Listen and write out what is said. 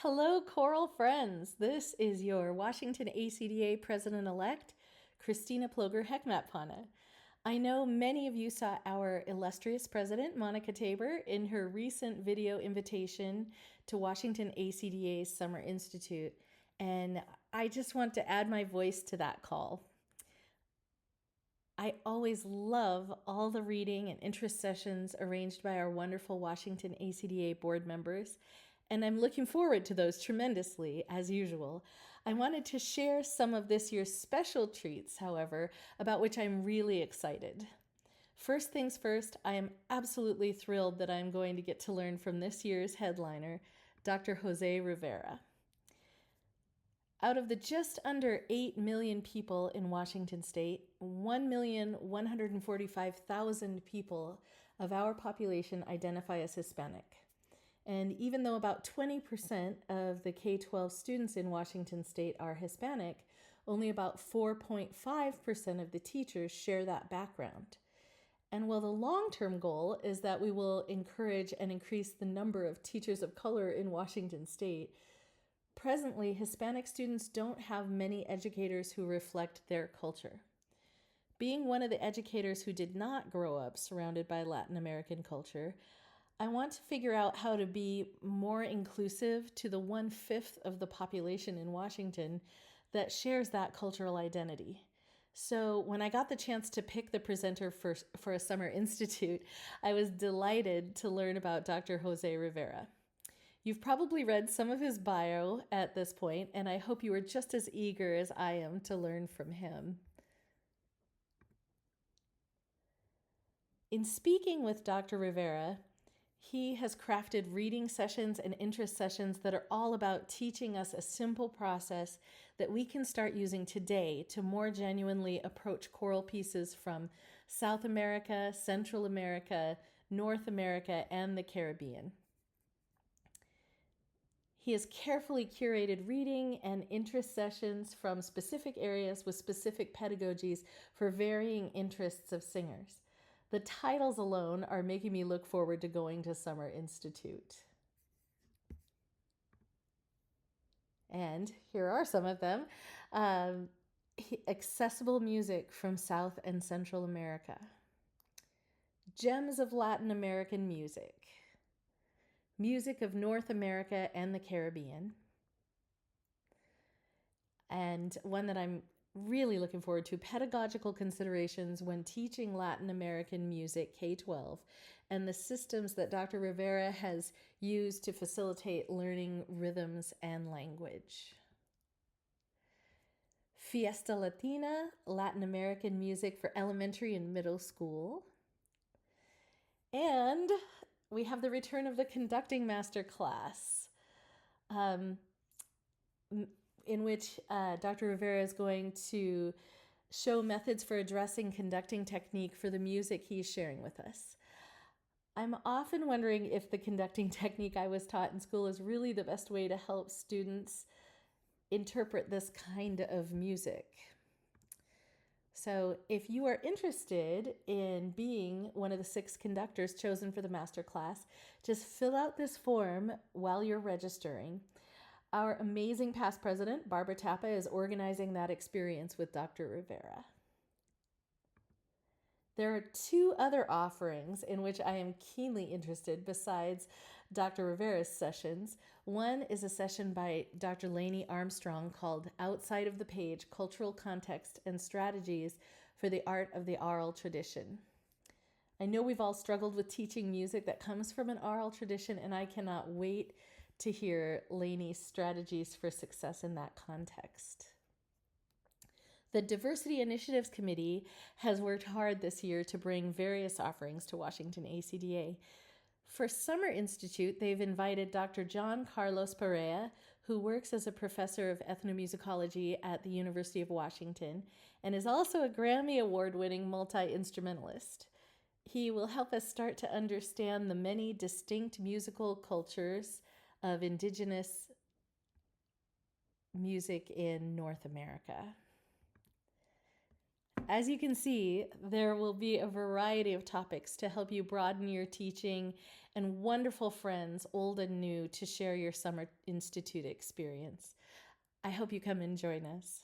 Hello, choral friends. This is your Washington ACDA President-elect, Christina Ploger-Heckmatt-Pana. I know many of you saw our illustrious president, Monica Tabor, in her recent video invitation to Washington ACDA's Summer Institute, and I just want to add my voice to that call. I always love all the reading and interest sessions arranged by our wonderful Washington ACDA board members, and I'm looking forward to those tremendously, as usual. I wanted to share some of this year's special treats, however, about which I'm really excited. First things first, I am absolutely thrilled that I'm going to get to learn from this year's headliner, Dr. Jose Rivera. Out of the just under 8 million people in Washington state, 1,145,000 people of our population identify as Hispanic. And even though about 20% of the K-12 students in Washington state are Hispanic, only about 4.5% of the teachers share that background. And while the long-term goal is that we will encourage and increase the number of teachers of color in Washington state, presently, Hispanic students don't have many educators who reflect their culture. Being one of the educators who did not grow up surrounded by Latin American culture, I want to figure out how to be more inclusive to the 1/5 of the population in Washington that shares that cultural identity. So when I got the chance to pick the presenter for a summer institute, I was delighted to learn about Dr. Jose Rivera. You've probably read some of his bio at this point, and I hope you are just as eager as I am to learn from him. In speaking with Dr. Rivera, he has crafted reading sessions and interest sessions that are all about teaching us a simple process that we can start using today to more genuinely approach choral pieces from South America, Central America, North America, and the Caribbean. He has carefully curated reading and interest sessions from specific areas with specific pedagogies for varying interests of singers. The titles alone are making me look forward to going to Summer Institute. And here are some of them. Accessible music from South and Central America. Gems of Latin American music. Music of North America and the Caribbean. And one that I'm really looking forward to, pedagogical considerations when teaching Latin American music K-12 and the systems that Dr. Rivera has used to facilitate learning rhythms and language. Fiesta Latina, Latin American music for elementary and middle school. And we have the return of the conducting master class, in which Dr. Rivera is going to show methods for addressing conducting technique for the music he's sharing with us. I'm often wondering if the conducting technique I was taught in school is really the best way to help students interpret this kind of music. So if you are interested in being one of the 6 conductors chosen for the master class, just fill out this form while you're registering. Our amazing past president, Barbara Tappa, is organizing that experience with Dr. Rivera. There are 2 other offerings in which I am keenly interested besides Dr. Rivera's sessions. One is a session by Dr. Lainey Armstrong called Outside of the Page, Cultural Context and Strategies for the Art of the Oral Tradition. I know we've all struggled with teaching music that comes from an oral tradition, and I cannot wait to hear Lainey's strategies for success in that context. The Diversity Initiatives Committee has worked hard this year to bring various offerings to Washington ACDA. For Summer Institute, they've invited Dr. John Carlos Perea, who works as a professor of ethnomusicology at the University of Washington and is also a Grammy Award-winning multi-instrumentalist. He will help us start to understand the many distinct musical cultures of indigenous music in North America. As you can see, there will be a variety of topics to help you broaden your teaching and wonderful friends, old and new, to share your Summer Institute experience. I hope you come and join us.